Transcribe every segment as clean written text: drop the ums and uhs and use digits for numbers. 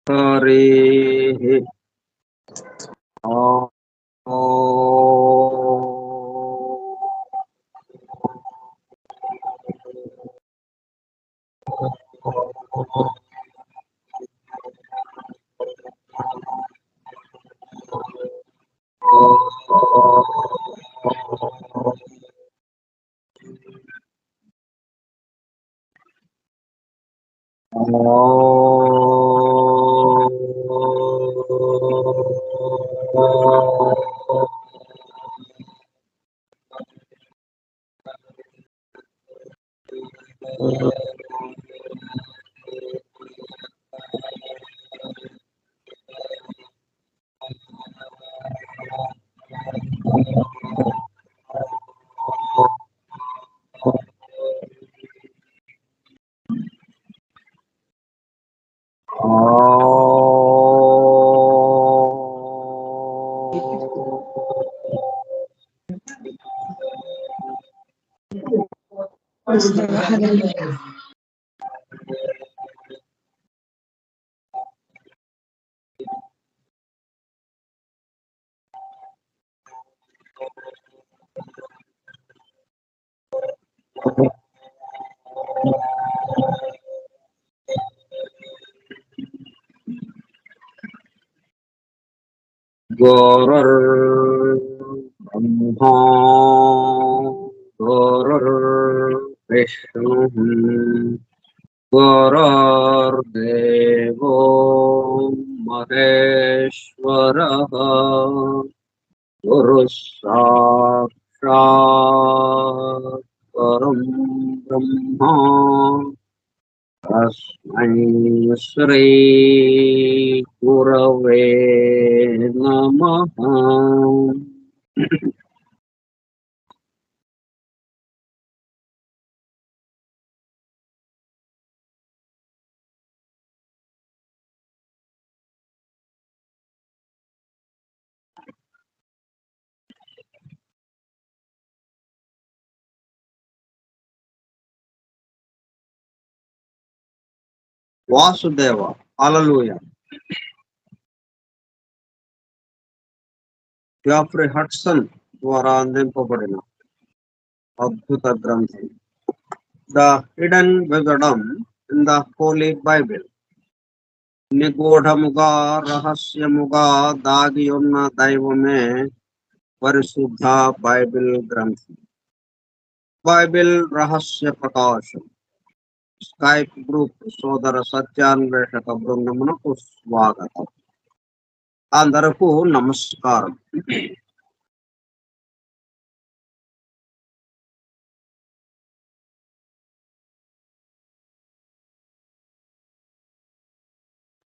हरे गुरुर्ब्रह्मा गुरुर्विष्णुः गुरुर्देवो महेश्वरः गुरुः साक्षात् परं ब्रह्म तस्मै श्री गुरवे नमः। వాసుదేవ హల్లెలూయా. జాఫ్రీ హడ్సన్ ద్వారా అందింపబడిన అద్భుత గ్రంథం the hidden wisdom in the Holy Bible. నిగూఢముగా రహస్యముగా దాగి ఉన్న దైవమే పరిశుద్ధ బైబిల్ గ్రంథం. బైబిల్ రహస్య ప్రకాశం స్కైప్ గ్రూప్ సోదర సత్యాన్వేషక బృందమునకు స్వాగతం. అందరకు నమస్కారం.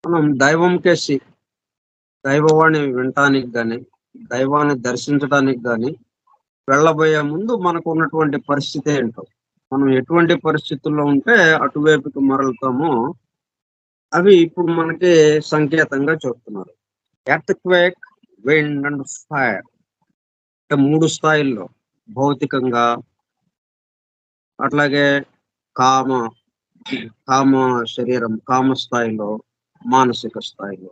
మనం దైవం కేసి దైవవాణి వినటానికి గాని దైవాన్ని దర్శించడానికి గాని వెళ్ళబోయే ముందు మనకు ఉన్నటువంటి పరిస్థితి ఏంటో, మనం ఎటువంటి పరిస్థితుల్లో ఉంటే అటువైపుకి మరలుతామో అవి ఇప్పుడు మనకి సంకేతంగా చెప్తున్నారు. Earth quake, wind and fire అంటే 3 స్థాయిల్లో, భౌతికంగా, అట్లాగే కామ కామ శరీరం, కామ స్థాయిలో, మానసిక స్థాయిలో.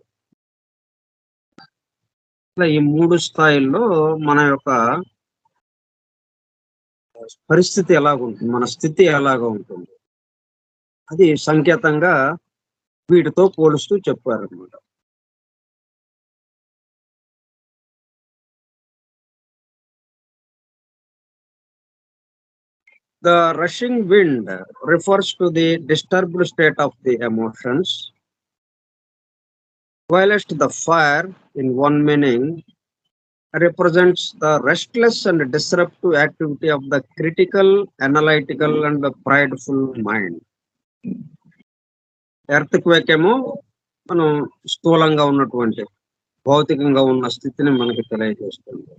ఇట్లా ఈ 3 స్థాయిల్లో మన యొక్క పరిస్థితి ఎలాగుంటుంది, మన స్థితి ఎలాగ ఉంటుంది, అది సంకేతంగా వీటితో పోలుస్తూ చెప్పారనమాట. The rushing wind refers to the disturbed state of the emotions, whilst the fire, in one meaning, represents the restless and disruptive activity of the critical, analytical and prideful mind. Earthquake ఏమో మనం స్థూలంగా ఉన్నటువంటి భౌతికంగా ఉన్న స్థితిని మనకి తెలియజేస్తుంది.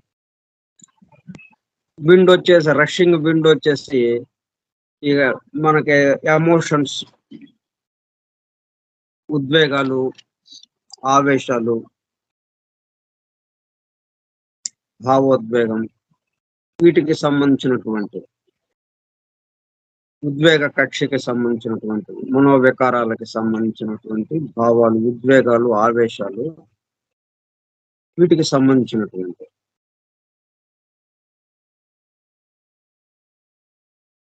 Wind వచ్చేసి, రషింగ్ విండ్ వచ్చేసి ఇక మనకి ఎమోషన్స్, ఉద్వేగాలు, ఆవేశాలు, భావోద్వేగం, వీటికి సంబంధించినటువంటి ఉద్వేగ కక్షకి సంబంధించినటువంటి మనోవికారాలకి సంబంధించినటువంటి భావాలు, ఉద్వేగాలు, ఆవేశాలు వీటికి సంబంధించినటువంటి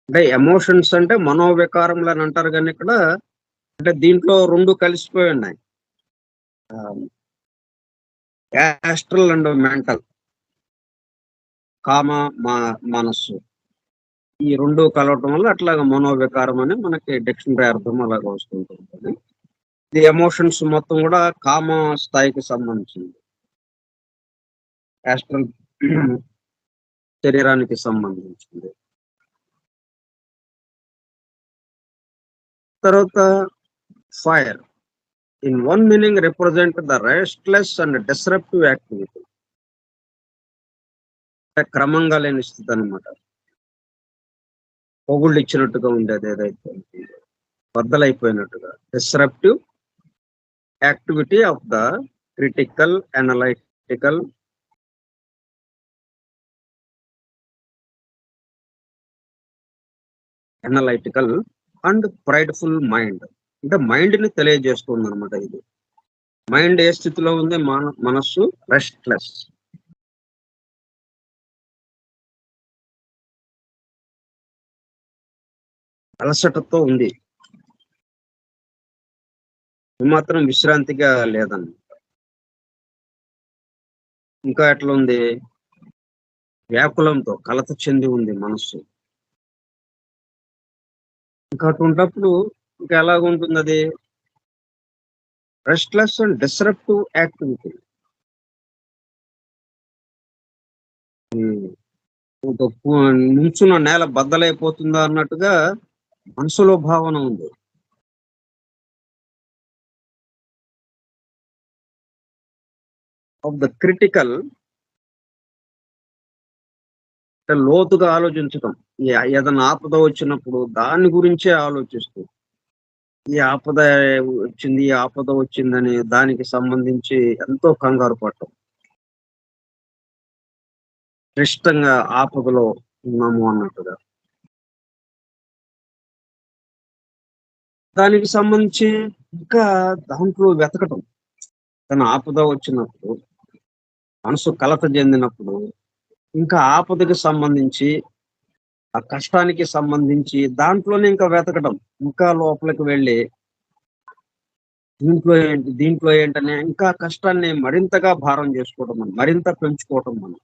అంటే ఎమోషన్స్ అంటే మనోవికారములు అని అంటారు కానీ ఇక్కడ అంటే దీంట్లో 2 కలిసిపోయి ఉన్నాయి. యాస్ట్రల్ అండ్ మెంటల్, కామ, మనస్సు ఈ 2 కలవటం వల్ల అట్లాగా మనోవికారం అని మనకి డిక్షనరీ అర్థం అలాగా వస్తుంటుంది. ఇది ఎమోషన్స్ మొత్తం కూడా కామ స్థాయికి సంబంధించింది. యాస్ట్రల్ శరీరానికి సంబంధించింది. తర్వాత fire in one meaning represent the restless and disruptive activity. క్రమంగా లేని స్థితి అనమాట. పొగుళ్ళు ఇచ్చినట్టుగా ఉండేది ఏదైతే బద్దలైపోయినట్టుగా. Disruptive activity of the critical, analytical and prideful mind. అంటే మైండ్ ని తెలియజేస్తుంది అనమాట ఇది. మైండ్ ఏ స్థితిలో ఉంది? మనస్సు రెస్ట్లెస్, అలసటతో ఉంది, మాత్రం విశ్రాంతిగా లేదన్నమాట. ఇంకా ఎట్లా ఉంది? వ్యాకులంతో కలత చెంది ఉంది మనస్సు. ఇంకా అటువంటప్పుడు ఇంకా ఎలాగుంటుంది అది? Restless and disruptive activity. నుంచున్న నేల బద్దలైపోతుందా అన్నట్టుగా మనసులో భావన ఉంది. ఆఫ్ ద క్రిటికల్, లోతుగా ఆలోచించటం. ఏదైనా ఆపద వచ్చినప్పుడు దాని గురించే ఆలోచిస్తూ, ఈ ఆపద వచ్చింది, ఈ ఆపద వచ్చిందని దానికి సంబంధించి ఎంతో కంగారు పడటం. క్లిష్టంగా ఆపదలో ఉన్నాము అన్నట్టుగా. దానికి సంబంధించి ఇంకా దాంట్లో వెతకటం. తన ఆపద వచ్చినప్పుడు, మనసు కలత చెందినప్పుడు ఇంకా ఆపదకి సంబంధించి, ఆ కష్టానికి సంబంధించి దాంట్లోనే ఇంకా వెతకటం. ఇంకా లోపలికి వెళ్ళి దీంట్లో ఏంటనే ఇంకా కష్టాన్ని మరింతగా భారం చేసుకోవటం, మరింత పెంచుకోవటం మనం.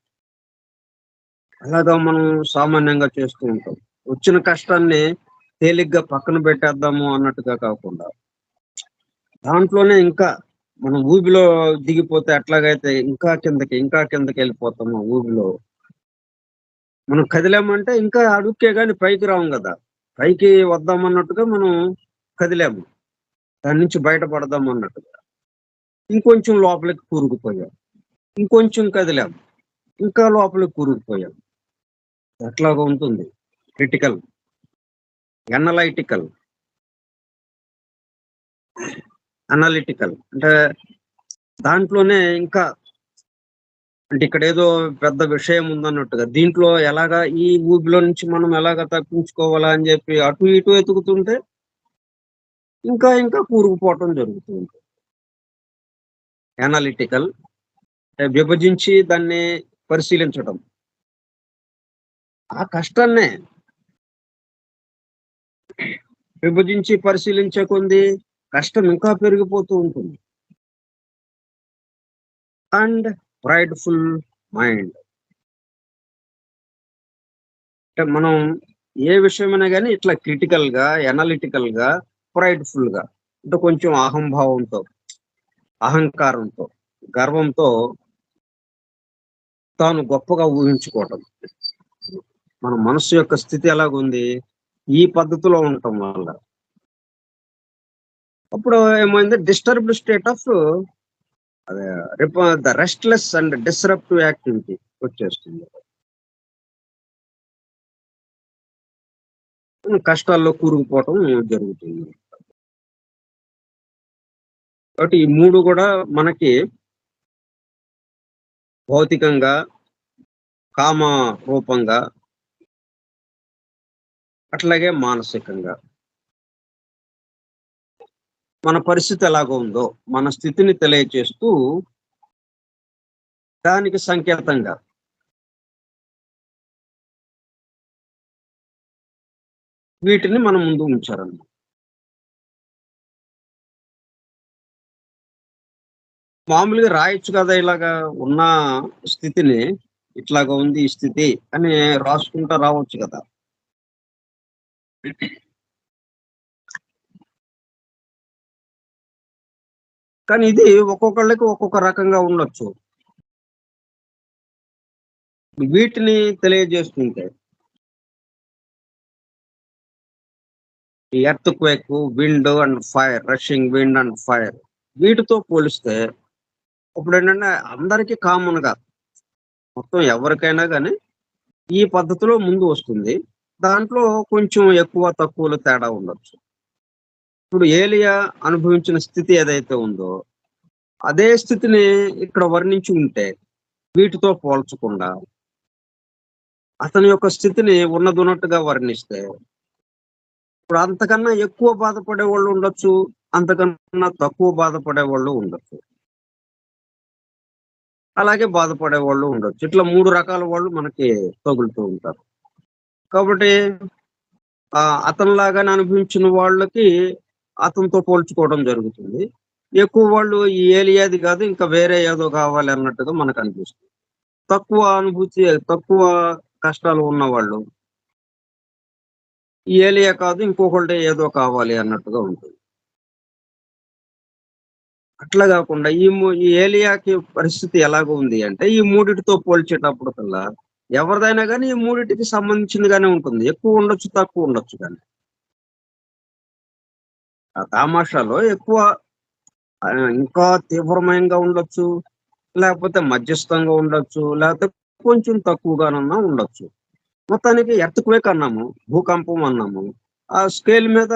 అలాగా మనం సామాన్యంగా చేస్తూ ఉంటాం. వచ్చిన కష్టాన్ని తేలిగ్గా పక్కన పెట్టేద్దాము అన్నట్టుగా కాకుండా, దాంట్లోనే ఇంకా మనం ఊబిలో దిగిపోతే ఎట్లాగైతే ఇంకా కిందకి వెళ్ళిపోతాము ఊబిలో. మనం కదిలామంటే ఇంకా అడుక్కే గాని పైకి రాము కదా. పైకి వద్దామన్నట్టుగా మనం కదిలాము. దాని నుంచి బయటపడదాం అన్నట్టుగా. ఇంకొంచెం లోపలికి కూరుకుపోయాం. ఇంకొంచెం కదిలాం. ఇంకా లోపలికి కూరుకుపోయాం. అట్లాగా ఉంటుంది. క్రిటికల్, ఎనలైటికల్, అనలిటికల్ అంటే దాంట్లోనే ఇంకా అంటే ఇక్కడ ఏదో పెద్ద విషయం ఉందన్నట్టుగా దీంట్లో ఎలాగా ఈ ఊబిలో నుంచి మనం ఎలాగా తప్పించుకోవాలా అని చెప్పి అటు ఇటు వెతుకుతుంటే ఇంకా కూరుకుపోవటం జరుగుతుంది. అనలిటికల్ విభజించి దాన్ని పరిశీలించటం. ఆ కష్టాన్నే విభజించి పరిశీలించే కొంది కష్టం ఇంకా పెరిగిపోతూ ఉంటుంది. అండ్ ప్రైడ్ఫుల్ మైండ్ అంటే మనం ఏ విషయమైనా కానీ ఇట్లా క్రిటికల్ గా, ఎనాలిటికల్ గా, ప్రైడ్ఫుల్ గా అంటే కొంచెం అహంభావంతో, అహంకారంతో, గర్వంతో తాను గొప్పగా ఊహించుకోవటం. మన మనస్సు యొక్క స్థితి ఎలాగుంది? ఈ పద్ధతిలో ఉండటం వల్ల అప్పుడు ఏమైంది? Disturbed state of the restless and disruptive activity వచ్చేస్తుంది. కష్టాల్లో కూరుకుపోవటం జరుగుతుంది. కాబట్టి ఈ 3 కూడా మనకి భౌతికంగా, కామ రూపంగా అట్లాగే మానసికంగా మన పరిస్థితి ఎలాగ ఉందో మన స్థితిని తెలియచేస్తూ దానికి సంకేతంగా వీటిని మనం ముందు ఉంచారన్నమాట. మామూలుగా రాయొచ్చు కదా! ఇలాగా ఉన్న స్థితిని, ఇట్లాగా ఉంది ఈ స్థితి అని రాసుకుంటా రావచ్చు కదా! కానీ ఇది ఒక్కొక్కళ్ళకి ఒక్కొక్క రకంగా ఉండొచ్చు. వీటిని తెలియజేస్తుంటే ఈ earthquake, wind and fire, rushing wind and fire వీటితో పోలిస్తే ఇప్పుడేంటంటే అందరికి కామన్‌గా మొత్తం ఎవరికైనా గాని ఈ పద్ధతిలో ముందు వస్తుంది. దాంట్లో కొంచెం ఎక్కువ, తక్కువలు తేడా ఉండొచ్చు. ఇప్పుడు ఏలియా అనుభవించిన స్థితి ఏదైతే ఉందో, అదే స్థితిని ఇక్కడ వర్ణించి ఉంటే, వీటితో పోల్చకుండా, అతని యొక్క స్థితిని ఉన్నదున్నట్టుగా వర్ణిస్తే, ఇప్పుడు అంతకన్నా ఎక్కువ బాధపడేవాళ్ళు ఉండొచ్చు. అంతకన్నా తక్కువ బాధపడేవాళ్ళు ఉండొచ్చు. అలాగే బాధపడేవాళ్ళు ఉండొచ్చు. ఇట్లా 3 రకాల వాళ్ళు మనకి తగులుతూ ఉంటారు. కాబట్టి అతనిలాగానే అనుభవించిన వాళ్ళకి అతనితో పోల్చుకోవడం జరుగుతుంది. ఎక్కువ వాళ్ళు ఈ ఏలియాది కాదు ఇంకా వేరే ఏదో కావాలి అన్నట్టుగా మనకనిపిస్తుంది. తక్కువ అనుభూతి, తక్కువ కష్టాలు ఉన్నవాళ్ళు ఈ ఏలియా కాదు ఇంకొకళ్ళది ఏదో కావాలి అన్నట్టుగా ఉంటుంది. అట్లా గాకుండా ఈ ఏలియాకి పరిస్థితి ఎలాగ ఉంది అంటే, ఈ మూడిటితో పోల్చేటప్పుడు కల్లా ఎవరిదైనా గాని ఈ మూడిటికి సంబంధించిందిగానే ఉంటుంది. ఎక్కువ ఉండొచ్చు, తక్కువ ఉండొచ్చు గాని. ఆ తమాషాలో ఎక్కువ ఇంకా తీవ్రమైనగా ఉండొచ్చు. లేకపోతే మధ్యస్థంగా ఉండొచ్చు. లేకపోతే కొంచెం తక్కువగానన్నా ఉండొచ్చు. మొత్తానికి ఎర్త్‌క్వేక్ అన్నాము. భూకంపం అన్నాము. ఆ స్కేల్ మీద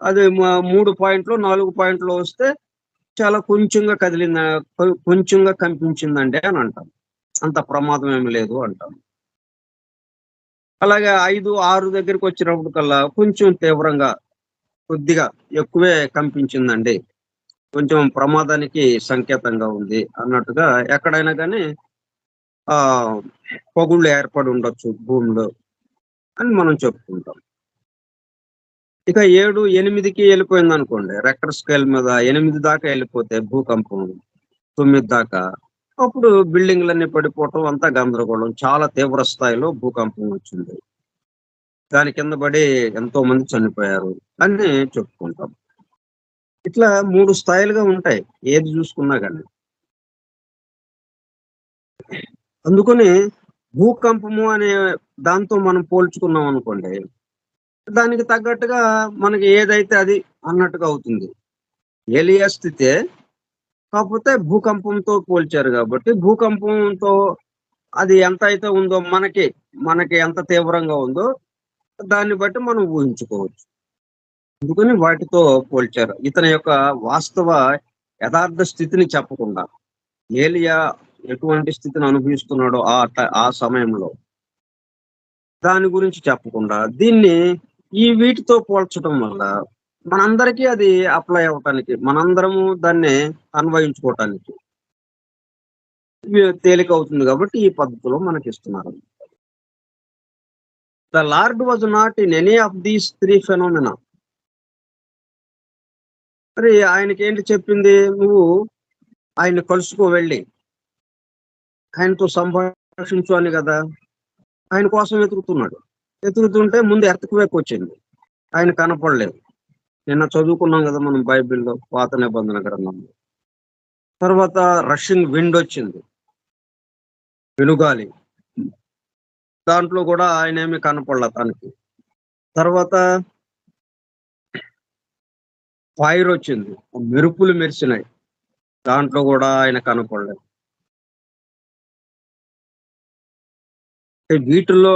అది 3 పాయింట్లో, 4 పాయింట్లో వస్తే చాలా కొంచెంగా కదిలింద కొంచెంగా కంపించిందండి అని అంటాం. అంత ప్రమాదం ఏమి లేదు అంటాం. అలాగే 5, 6 దగ్గరికొచ్చినప్పటికల్లా కొంచెం తీవ్రంగా కొద్దిగా ఎక్కువే కంపించిందండి. కొంచెం ప్రమాదానికి సంకేతంగా ఉంది అన్నట్టుగా ఎక్కడైనా గాని ఆహ్, పగుళ్ళు ఏర్పడి ఉండొచ్చు భూమిలో అని మనం చెప్పుకుంటాం. ఇక 7, 8కి ఎళ్ళిపోయిందనుకోండి. రెక్టర్ స్కేల్ మీద 8 దాకా ఎళ్ళిపోతే భూకంపం 9 దాకా అప్పుడు బిల్డింగ్‌లన్నీ పడిపోవటం అంతా గందరగోళం. చాలా తీవ్ర స్థాయిలో భూకంపం వచ్చింది. దాని కింద పడి ఎంతోమంది చనిపోయారు అని చెప్పుకుంటాం. ఇట్లా 3 స్థాయిలుగా ఉంటాయి. ఏది జూసుకున్నా గాని. అందుకని భూకంపము అనే దాంతో మనం పోల్చుకున్నామనుకోండి, దానికి తగ్గట్టుగా మనకి ఏదైతే అది అన్నట్టుగా అవుతుంది. ఏలియా స్థితే కాకపోతే భూకంపంతో పోల్చారు గాబట్టి, భూకంపంతో అది ఎంతైతే ఉందో మనకి ఎంత తీవ్రంగా ఉందో దాన్ని బట్టి మనం ఊహించుకోవచ్చు. అందుకని వాటితో పోల్చారు. ఇతని యొక్క వాస్తవ యథార్థ స్థితిని చెప్పకుండా, ఏలియా ఎటువంటి స్థితిని అనుభవిస్తున్నాడో ఆ సమయంలో, దాని గురించి చెప్పకుండా, దీన్ని వీటితో పోల్చడం వల్ల మనందరికీ అది అప్లై అవ్వటానికి, మనందరము దాన్ని అన్వయించుకోవటానికి తేలికవుతుంది గాబట్టి ఈ పద్ధతిలో మనకిస్తున్నారు. The lord was not in any of these 3 phenomena. మరి ఆయనకేంటి చెప్పింది? నువ్వు ఆయన్ని కలుసుకో వెళ్లి. ఆయనతో సంభాషించు అని గదా! ఆయన కోసం వెతుకుతున్నాడు. వెతుకుతుంటే ముందు ఎర్త్‌క్వేక్ వచ్చింది. ఆయన కనపడలేదు. నిన్న చదువుకున్నాం గదా! మనం బైబిల్‌లో పాత నిబంధన గ్రంథంలో. తర్వాత రషింగ్ విండ్ వచ్చింది. పెనుగాలి. దాంట్లో గూడా ఆయనేమి కనపడల తనకి. తర్వాత ఫైర్ వచ్చింది. మెరుపులు మెరిసినాయి. దాంట్లో గూడా ఆయన కనపడలేదు. అంటే వీటిల్లో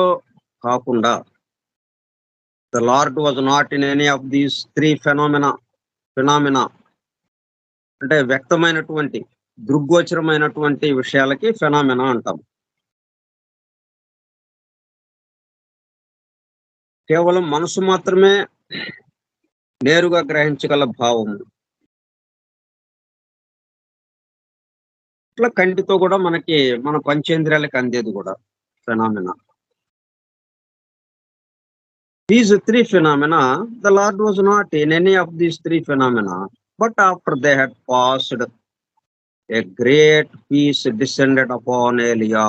కాకుండా the lord was not in any of these 3 phenomena అంటే వ్యక్తమైనటువంటి, దృగ్గోచరమైనటువంటి విషయాలకి ఫినామినా అంటాం. కేవలం మనసు మాత్రమే నేరుగా గ్రహించగల భావము. ఇట్లా కంటితో కూడా మనకి మన పంచేంద్రియాలకు అందేది కూడా phenomena. These three phenomena, the Lord was not in any of these three phenomena, but after they had passed, a great peace descended upon Elia.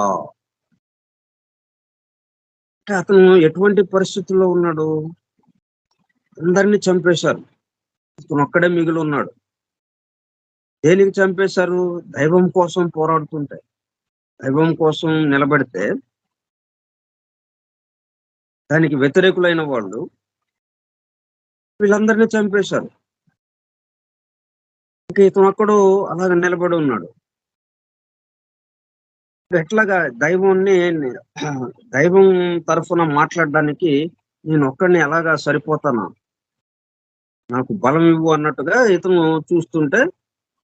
అంటే అతను ఎటువంటి పరిస్థితుల్లో ఉన్నాడు? అందరినీ చంపేశారు. ఇతను ఒక్కడే మిగిలి ఉన్నాడు. దేనికి చంపేశారు? దైవం కోసం పోరాడుతుంటే, దైవం కోసం నిలబడితే దానికి వ్యతిరేకులైన వాళ్ళు వీళ్ళందరినీ చంపేశారు. ఇంకా ఇతను ఒక్కడు అలాగ నిలబడి ఉన్నాడు. ఎట్లాగా దైవం తరఫున మాట్లాడడానికి నేను ఒక్కడిని ఎలాగా సరిపోతానా? నాకు బలం ఇవ్వు అన్నట్టుగా ఇతను చూస్తుంటే,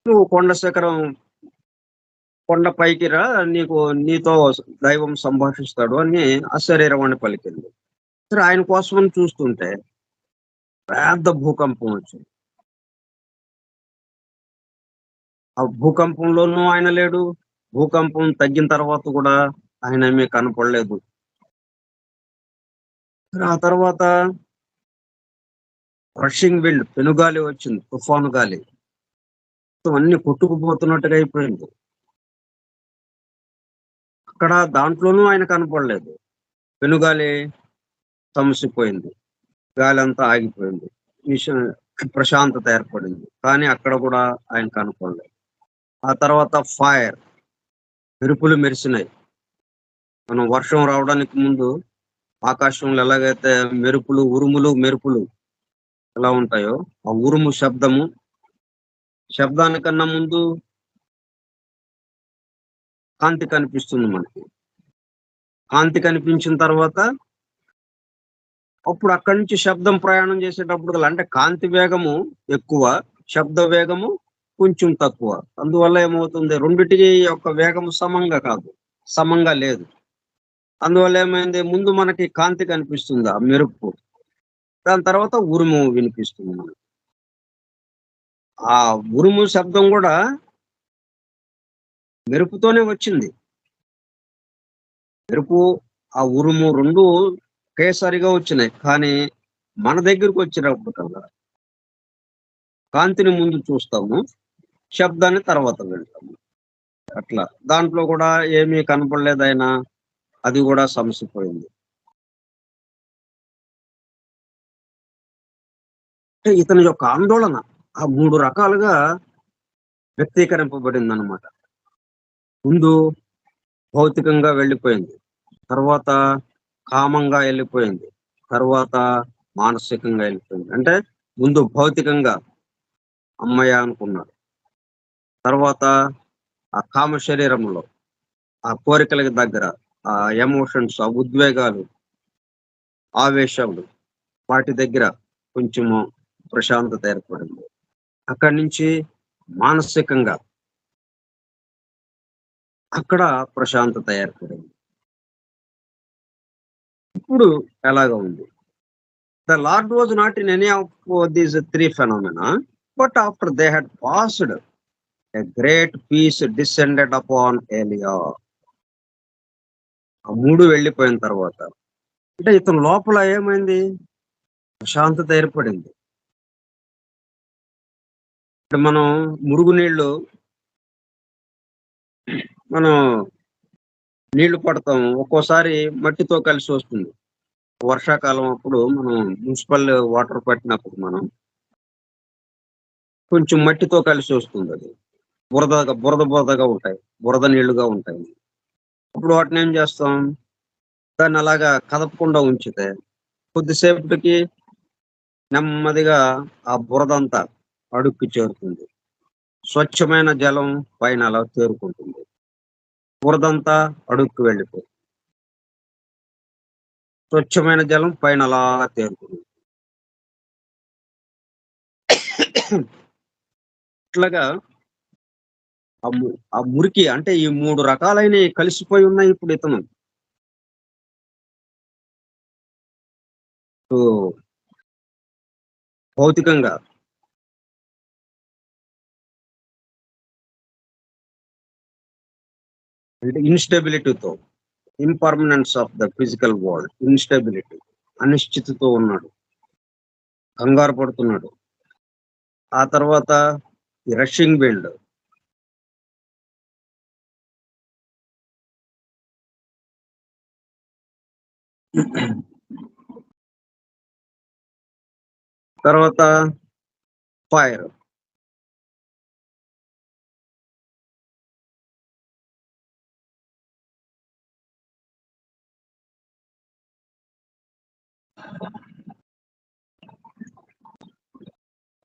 నువ్వు కొండ పైకి రా, నీతో దైవం సంభాషిస్తాడు అని ఆ శరీరవాణి పలికింది. సరే, ఆయన కోసమని చూస్తుంటే పెద్ద భూకంపం వచ్చింది. ఆ భూకంపంలోనూ ఆయన లేడు. భూకంపం తగ్గిన తర్వాత కూడా ఆయన ఏమీ కనపడలేదు. ఆ తర్వాత రషింగ్ విండ్, పెనుగాలి వచ్చింది, తుఫాను గాలి. అన్ని కొట్టుకుపోతున్నట్టుగా అయిపోయింది. అక్కడ దాంట్లోనూ ఆయన కనపడలేదు. పెనుగాలి సమసిపోయింది, గాలి అంతా ఆగిపోయింది, ప్రశాంతత ఏర్పడింది. కానీ అక్కడ కూడా ఆయన కనపడలేదు. ఆ తర్వాత ఫైర్, మెరుపులు మెరిసినాయి. మనం వర్షం రావడానికి ముందు ఆకాశంలో ఎలాగైతే మెరుపులు ఎలా ఉంటాయో, ఆ ఉరుము శబ్దానికన్నా ముందు కాంతి కనిపిస్తుంది మనకి. కాంతి కనిపించిన తర్వాత అప్పుడు అక్కడి నుంచి శబ్దం ప్రయాణం చేసేటప్పుడు, అంటే కాంతి వేగము ఎక్కువ, శబ్ద వేగము కొంచెం తక్కువ. అందువల్ల ఏమవుతుంది, రెండిటికి యొక్క వేగము సమంగా లేదు. అందువల్ల ఏమైంది, ముందు మనకి కాంతి కనిపిస్తుంది, ఆ మెరుపు. దాని తర్వాత ఉరుము వినిపిస్తుంది మనకి. ఆ ఉరుము శబ్దం కూడా మెరుపుతోనే వచ్చింది. మెరుపు, ఆ ఉరుము రెండు ఒకేసారిగా వచ్చినాయి. కానీ మన దగ్గరకు వచ్చినప్పుడు కల్లా కాంతిని ముందు చూస్తాము, శబ్దాన్ని తర్వాత వింటాము. అట్లా దాంట్లో కూడా ఏమీ కనపడలేదు ఆయన. అది కూడా సమసిపోయింది. అంటే ఇతని యొక్క ఆందోళన ఆ 3 రకాలుగా వ్యక్తీకరింపబడింది అనమాట. ముందు భౌతికంగా వెళ్ళిపోయింది, తర్వాత కామంగా వెళ్ళిపోయింది, తర్వాత మానసికంగా వెళ్ళిపోయింది. అంటే ముందు భౌతికంగా అమ్మయ్య అనుకున్నాడు. తర్వాత ఆ కామ శరీరంలో ఆ కోరికలకి దగ్గర ఆ ఎమోషన్స్, ఆ ఉద్వేగాలు, ఆవేశాలు, వాటి దగ్గర కొంచెము ప్రశాంతత ఏర్పడింది. అక్కడి నుంచి మానసికంగా అక్కడ ప్రశాంతత ఏర్పడింది. ఇప్పుడు ఎలాగా ఉంది? The Lord was not in any of these three phenomena, but after they had passed, a great peace descended upon Elijah. ఆ 3 వెళ్ళిపోయిన తర్వాత అంటే ఇతని లోపల ఏమైంది, ప్రశాంతత ఏర్పడింది. అంటే మనం మురుగునీళ్ళు మనం నీళ్లు పడతాం, ఒక్కోసారి మట్టితో కలిసి వస్తుంది. వర్షాకాలం అప్పుడు మనం మున్సిపల్ వాటర్ పట్టినప్పుడు మనం కొంచెం మట్టితో కలిసి వస్తుంది. అది బురదగా ఉంటాయి, బురద నీళ్లుగా ఉంటాయి. అప్పుడు వాటిని ఏం చేస్తాం, దాన్ని అలాగా కదపకుండా ఉంచితే కొద్దిసేపటికి నెమ్మదిగా ఆ బురదంతా అడుక్కి చేరుతుంది. స్వచ్ఛమైన జలం పైన అలా చేరుకుంటుంది. బురదంతా అడుక్కు వెళ్ళిపోతుంది, స్వచ్ఛమైన జలం పైన అలా తేరుతుంది. ఇట్లాగా ఆ మురికి, అంటే ఈ 3 రకాలైనవి కలిసిపోయి ఉన్నాయి ఇప్పుడు ఇతను. ఇటు భౌతికంగా అంటే ఇన్‌స్టెబిలిటీతో, impermanence of the physical world, instability, అనిశ్చితితో ఉన్నాడు. కంగారు పడుతున్నాడు. ఆ తర్వాత ఈ రషింగ్ విండ్, తర్వాత fire,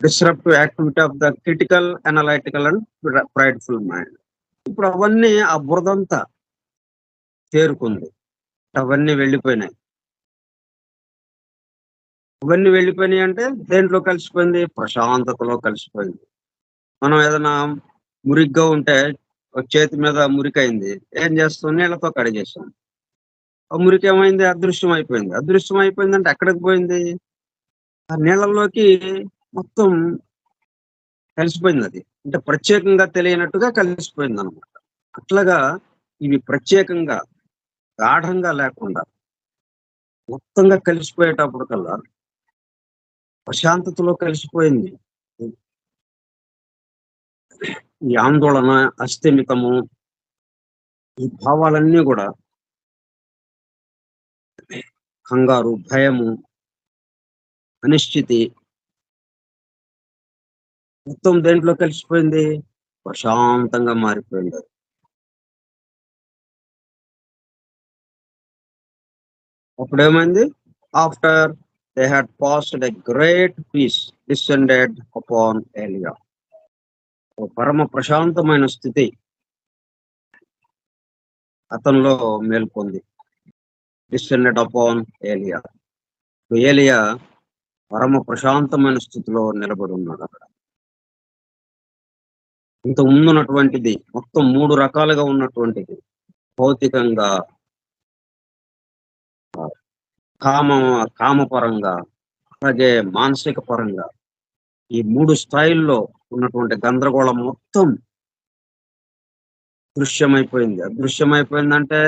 disruptive activity of the critical, analytical and prideful mind. ఇప్పుడు అవన్నీ ఆ బురదంతా చేరుకుంది. అవన్నీ వెళ్ళిపోయినాయి. అవన్నీ వెళ్ళిపోయినాయి అంటే దేంట్లో కలిసిపోయింది? ప్రశాంతతలో కలిసిపోయింది. మనం ఏదైనా మురిగ్గా ఉంటే చేతి మీద మురికైంది. ఏం చేస్తాం? నీళ్ళతో కడిగేసాం. ఆ మురికేమైంది? అదృశ్యం అయిపోయింది. అదృశ్యం అయిపోయిందంటే ఎక్కడికి పోయింది? ఆ నీళ్ళలోకి మొత్తం కలిసిపోయిందది. అంటే ప్రత్యేకంగా తెలియనట్టుగా కలిసిపోయిందనమాట. అట్లాగా ఇవి ప్రత్యేకంగా, గాఢంగా లేకుండా మొత్తంగా కలిసిపోయేటప్పటికల్లా ప్రశాంతతలో కలిసిపోయింది. ఈ ఆందోళన, అస్థిమితము, ఈ భావాలన్నీ గూడా కంగారు, భయము, అనిశ్చితి మొత్తం దేంట్లో కలిసిపోయింది? ప్రశాంతంగా మారిపోయిందది. అప్పుడేమైంది? After they had passed a great peace descended upon Elijah. ఓ పరమ ప్రశాంతమైన స్థితి అతనిలో మేల్కొంది. Descended upon ఎలియా. ఏలియా పరమ ప్రశాంతమైన స్థితిలో నిలబడి ఉన్నాడక్కడ. ఇంతకు ముందున్నటువంటిది మొత్తం 3 రకాలుగా ఉన్నటువంటిది. భౌతికంగా, ఆహ్, కామ కామపరంగా, అలాగే మానసిక పరంగా ఈ 3 స్థాయిల్లో ఉన్నటువంటి గందరగోళం మొత్తం దృశ్యమైపోయింది. అదృశ్యమైపోయిందంటే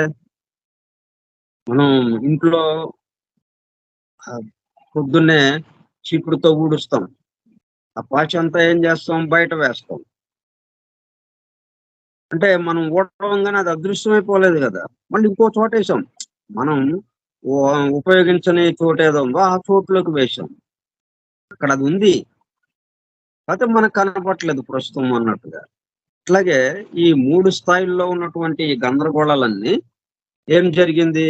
మనం ఇంట్లో ఆహ్, పొద్దున్నే చీపురుతో ఊడుస్తాం. ఆ పాచంతా ఏం చేస్తాం? బయట వేస్తాం. అంటే మనం ఊడవంగానే అది అదృశ్యమైపోలేదు గదా! మళ్ళీ ఇంకో చోటేసాం. మనం ఉ ఉపయోగించని చోటేదో ఉందో ఆ చోట్లోకి వేశాం. అక్కడ అది ఉంది. కాతే మనకు కనపట్లేదు ప్రస్తుతం అన్నట్టుగా. అట్లాగే ఈ 3 స్థాయిల్లో ఉన్నటువంటి ఈ గందరగోళాలన్నీ ఏం జరిగింది?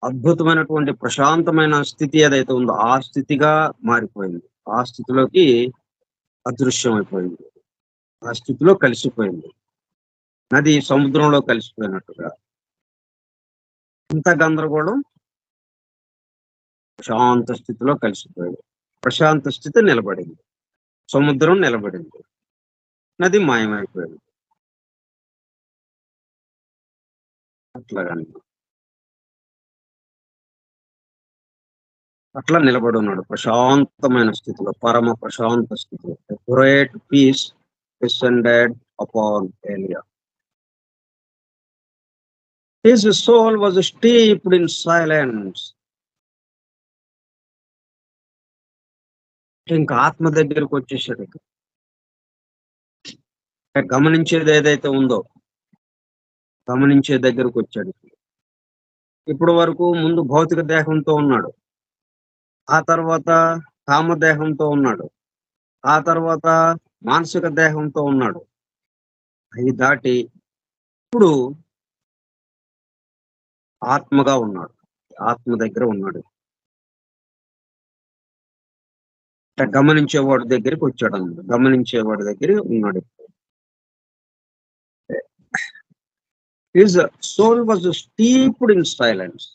అద్భుతమైనటువంటి ప్రశాంతమైన స్థితి ఏదైతే ఉందో ఆ స్థితిగా మారిపోయింది. ఆ స్థితిలోకి అదృశ్యమైపోయింది. ఆ స్థితిలో కలిసిపోయింది. నది సముద్రంలో కలిసిపోయినట్టుగా. ఇంత గందరగోళం ప్రశాంత స్థితిలో కలిసిపోయింది. ప్రశాంత స్థితి నిలబడింది. సముద్రం నిలబడింది. నది మాయమైపోయింది. అట్లాగనమాట. అట్లా నిలబడున్నాడు ప్రశాంతమైన స్థితిలో. పరమ ప్రశాంత స్థితిలో. A great peace descended upon Elijah. His soul was steeped in silence. ఇంకా ఆత్మ దగ్గరకొచ్చేసాడిక. గమనించేది ఏదైతే ఉందో, గమనించే దగ్గరకొచ్చాడు. ఇప్పటి వరకు ముందు భౌతిక దేహంతో ఉన్నాడు. ఆ తర్వాత కామదేహంతో ఉన్నాడు. ఆ తర్వాత మానసిక దేహంతో ఉన్నాడు. అయి దాటి ఇప్పుడు ఆత్మగా ఉన్నాడు. ఆత్మ దగ్గర ఉన్నాడు. అంటే గమనించేవాడి దగ్గరికొచ్చాడన్నమాట. గమనించేవాడి దగ్గర ఉన్నాడు. His soul was steeped in silence.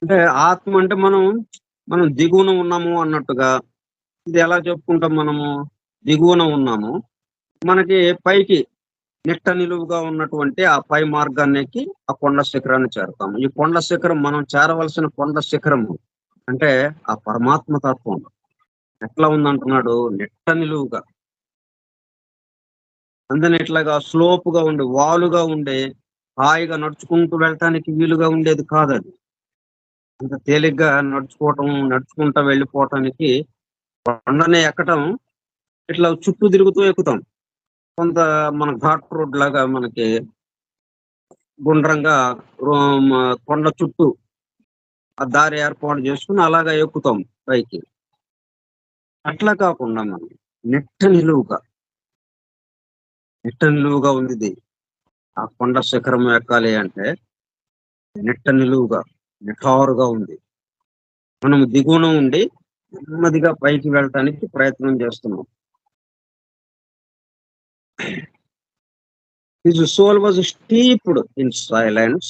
అంటే ఆత్మ అంటే మనం దిగువన ఉన్నాము అన్నట్టుగా. ఇది ఎలా చెప్పుకుంటాం మనము? దిగువన ఉన్నాము. మనకి పైకి నిట్ట నిలువుగా ఉన్నటువంటి ఆ పై మార్గానికి ఆ కొండ శిఖరాన్ని చేరుతాము. ఈ కొండ శిఖరం మనం చేరవలసిన కొండ శిఖరము అంటే ఆ పరమాత్మ తత్వం ఎట్లా ఉందంటున్నాడు, నిట్ట నిలువుగా. అందుని ఇట్లాగా స్లోపుగా ఉండి వాలుగా ఉండే హాయిగా నడుచుకుంటూ వెళ్ళటానికి వీలుగా ఉండేది కాదది. అంత తేలిగ్గా నడుచుకుంటా వెళ్ళిపోవటానికి కొండని ఎక్కటం ఇట్లా చుట్టూ తిరుగుతూ ఎక్కుతాం. కొంత మన ఘాట్ రోడ్ లాగా మనకి గుండ్రంగా కొండ చుట్టూ ఆ దారి ఏర్పాటు చేసుకుని అలాగా ఎక్కుతాం పైకి. అట్లా కాకుండా మనం నిట్ట నిలువుగా, నిట్ట నిలువుగా ఉంది. ఆ కొండ శిఖరం ఎక్కాలి అంటే నిట్ట నిలువుగా, నిటారుగా ఉంది. మనం దిగువన ఉండి నెమ్మదిగా పైకి వెళ్ళటానికి ప్రయత్నం చేస్తున్నాం. His soul was steeped in silence.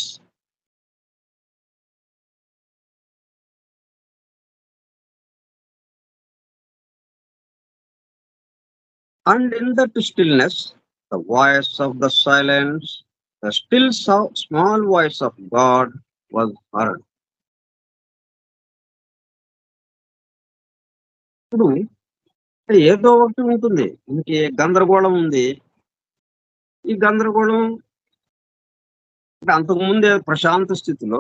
And in that stillness, the voice of the silence, the still small voice of God was heard. ఇప్పుడు ఏదో ఒకటి ఉంటుంది. ఇంకే గందరగోళం ఉంది. ఈ గందరగోళం అంటే అంతకుముందే ప్రశాంత స్థితిలో,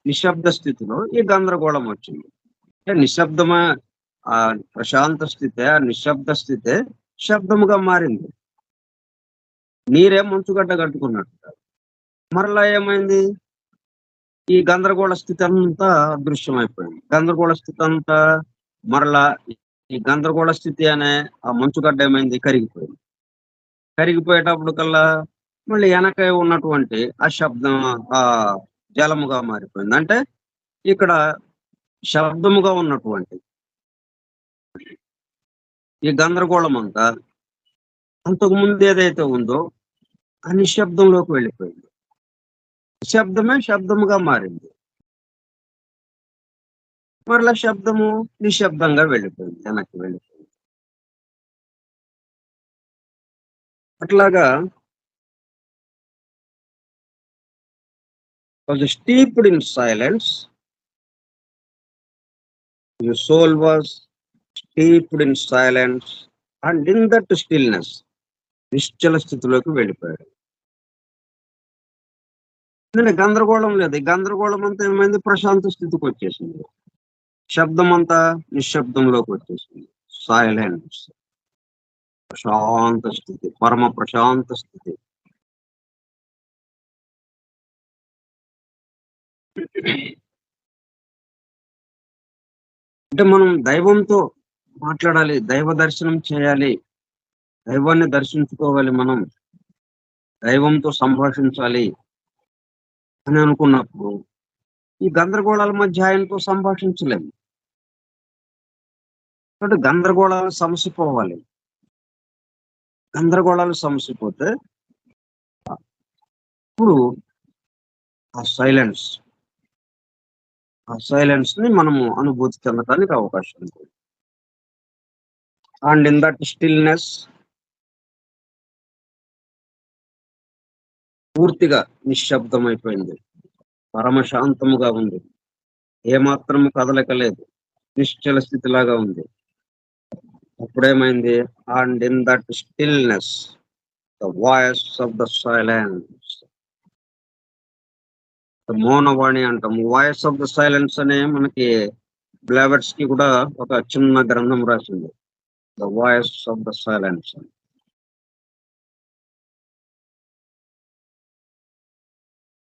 నిశ్శబ్ద స్థితిలో ఈ గందరగోళం వచ్చింది. అంటే నిశ్శబ్దమా ప్రశాంత స్థితే, నిశ్శబ్ద స్థితే శబ్దముగా మారింది. నీరే మంచుగడ్డ కట్టుకున్నట్టు. మరలా ఏమైంది? ఈ గందరగోళ స్థితి అంతా అదృశ్యమైపోయింది. గందరగోళ స్థితి అంతా మరలా ఈ గందరగోళ స్థితి అనే ఆ మంచుగడ్డ ఏమైంది? కరిగిపోయింది. కరిగిపోయేటప్పుడు కల్లా మళ్ళీ వెనక ఉన్నటువంటి ఆ శబ్దం ఆ జలముగా మారిపోయింది. అంటే ఇక్కడ శబ్దముగా ఉన్నటువంటి ఈ గందరగోళం అంతా అంతకు ముందు ఏదైతే ఉందో ఆ నిశ్శబ్దంలోకి వెళ్ళిపోయింది. శబ్దమే శబ్దముగా మారింది. మరలా శబ్దము నిశ్శబ్దంగా వెళ్ళిపోయింది, వెనక్కి వెళ్ళిపోయింది. అట్లాగా was steeped in silence. Your soul was steeped in silence and in that stillness నిశ్చల స్థితిలోకి వెళ్ళిపోయాడు. గందరగోళం లేదు. ఈ గందరగోళం అంతా ఏమైంది? ప్రశాంత స్థితికి వచ్చేసింది. శబ్దం అంతా నిశ్శబ్దంలోకి వచ్చేసింది. సైలెన్స్, ప్రశాంత స్థితి, పరమ ప్రశాంత స్థితి. అంటే మనం దైవంతో మాట్లాడాలి, దైవ దర్శనం చేయాలి, దైవాన్ని దర్శించుకోవాలి, మనం దైవంతో సంభాషించాలి అని అనుకున్నప్పుడు ఈ గందరగోళాల మధ్య ఆయనతో సంభాషించలేము. కాబట్టి గందరగోళాలు సమసిపోవాలి. గందరగోళాలు సమసిపోతే ఇప్పుడు ఆ సైలెన్స్ ని మనము అనుభూతి చెందడానికి అవకాశం ఉంది. అండ్ ఇన్ దట్ స్టిల్నెస్ పూర్తిగా నిశ్శబ్దం అయిపోయింది, పరమశాంతముగా ఉంది, ఏమాత్రము కదలిక లేదు, నిశ్చల స్థితిలాగా ఉంది. అప్పుడేమైంది? And in that stillness the voice of the silence, మౌనవాణి అంటాము. వాయిస్ ఆఫ్ ద సైలెన్స్ అనే మనకి బ్లావెట్స్ కి కూడా ఒక చిన్న గ్రంథం రాసింది, the voice of the silence.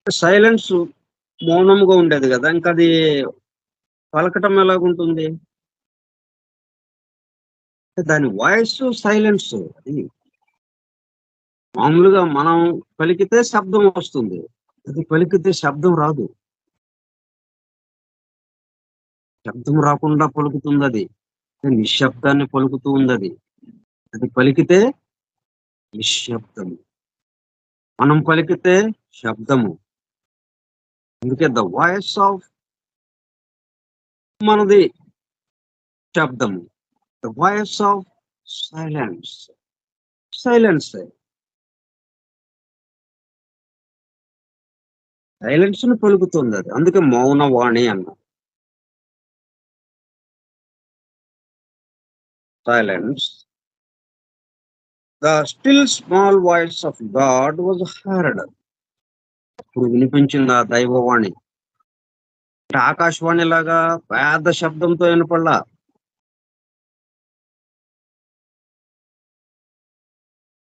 Silence మౌనముగా ఉండేది కదా, ఇంకా అది పలకటం ఎలాగుంటుంది? దాని వాయిస్ సైలెన్స్. అది మామూలుగా మనం పలికితే శబ్దం వస్తుంది, అది పలికితే శబ్దం రాదు. శబ్దం రాకుండా పలుకుతుంది అది, నిశ్శబ్దాన్ని పలుకుతూ ఉంది. అది పలికితే నిశ్శబ్దము, మనం పలికితే శబ్దము. అందుకే ద వాయిస్ ఆఫ్ మనది శబ్దము, the voice of silence. Silence ను పలుకుతుంది అది, అందుకే మౌనవాణి అన్న. Silence. The still small voice of God was heard. ఇప్పుడు వినిపించింది ఆ దైవవాణి. ఆకాశవాణి లాగా పెద్ద శబ్దంతో వినపడలా.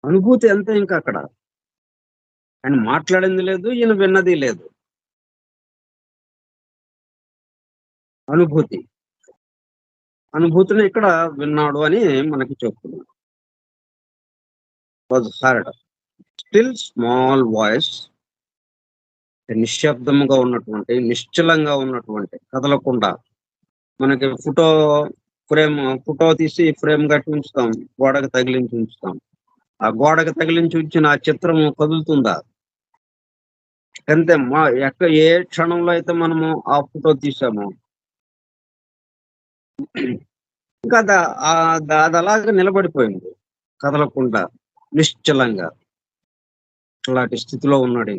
అనుభూతి అంతే ఇంకా అక్కడ. ఆయన మాట్లాడింది లేదు, ఈయన విన్నది లేదు. అనుభూతి. అనుభూతిని ఇక్కడ విన్నాడు అని మనకి చెప్తున్నాడు. Was heard. Still small voice. నిశ్శబ్దముగా ఉన్నటువంటి, నిశ్చలంగా ఉన్నటువంటి, కదలకుండా. మనకి ఫోటో తీసి ఫ్రేమ్ కట్టి ఉంచుతాం, గోడకు తగిలించి ఉంచుతాం. ఆ గోడకు తగిలించి ఉంచిన ఆ చిత్రము కదులుతుందా? అంతే. ఏ క్షణంలో అయితే మనము ఆ ఫోటో తీసామో ఇంకా అది అలాగే నిలబడిపోయింది, కదలకుండా, నిశ్చలంగా. అట్లాంటి స్థితిలో ఉన్నాడు.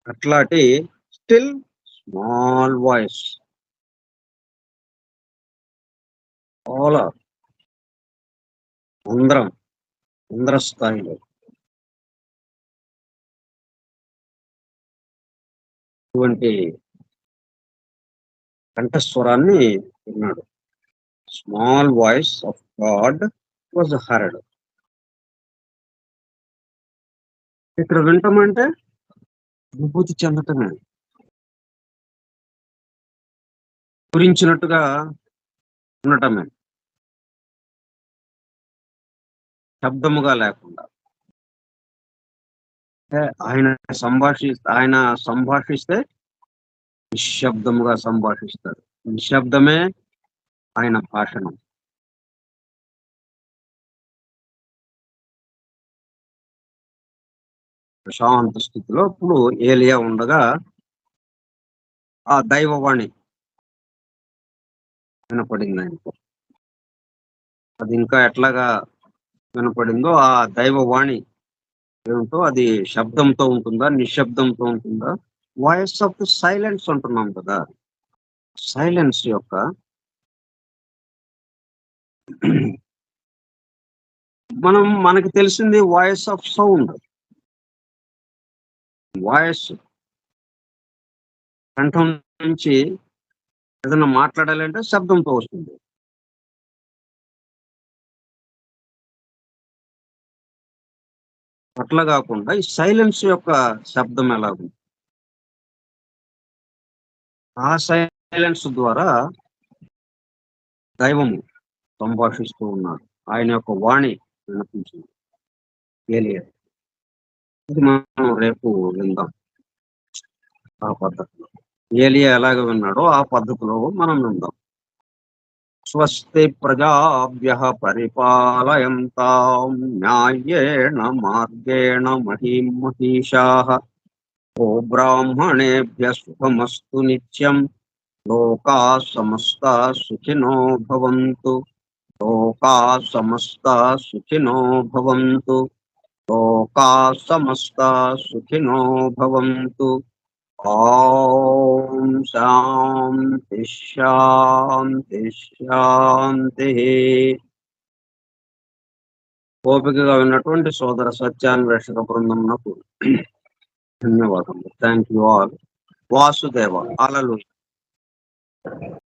అట్లాంటి స్టిల్ స్మాల్ వాయిస్. చాలా ఇంద్ర స్థాయిలో ఇటువంటి కంఠస్వరాన్ని విన్నాడు. Small voice of God was heard. ఇక్కడ వింటం అంటే అనుభూతి చెందటమే, గురించినట్టుగా ఉండటమే, శబ్దముగా లేకుండా. ఆయన సంభాషిస్తే నిశ్శబ్దముగా సంభాషిస్తాడు. నిశ్శబ్దమే ఆయన భాషణం. ప్రశాంత స్థితిలో ఇప్పుడు ఏలియా ఉండగా ఆ దైవవాణి వినపడింది ఆయనకు. అది ఇంకా ఎట్లాగా వినపడిందో, ఆ దైవవాణి ఏమిటో, అది శబ్దంతో ఉంటుందా, నిశ్శబ్దంతో ఉంటుందా? వాయిస్ ఆఫ్ ది సైలెన్స్ అంటున్నాం కదా. సైలెన్స్ యొక్క మనకి తెలిసింది వాయిస్ ఆఫ్ సౌండ్. వాయిస్ కంఠం నుంచి ఏదైనా మాట్లాడాలంటే శబ్దంతో వస్తుంది. అట్లా కాకుండా ఈ సైలెన్స్ యొక్క శబ్దం ఎలాగుంది? ఆ సైలెన్స్ ద్వారా దైవము సంభాషిస్తూ ఉన్నాడు. ఆయన యొక్క వాణి వినిపించింది ఏలియా. ఇది మనం రేపు విందాం ఆ పద్ధతిలో. ఏలియా ఎలాగ విన్నాడో ఆ పద్ధతిలో మనం విందాం. స్వస్తి ప్రజాభ్యః పరిపాలయంతాం న్యాయేణ మార్గేణ మహీం మహీషాః. బ్రాహ్మణేభ్యః శుభమస్తు నిత్యం. లోకాః సమస్తాః సుఖినో భవంతు. లోకాః సమస్తాః సుఖినో భవంతు. లోకాః సమస్తాః సుఖినో భవంతు. ఓం శాంతి శాంతి శాంతి. ఓపికగా ఉన్నటువంటి సోదర సత్యాన్వేషక బృందమునకు ధన్యవాదములు. Thank you all. Vasudeva. Hallelujah.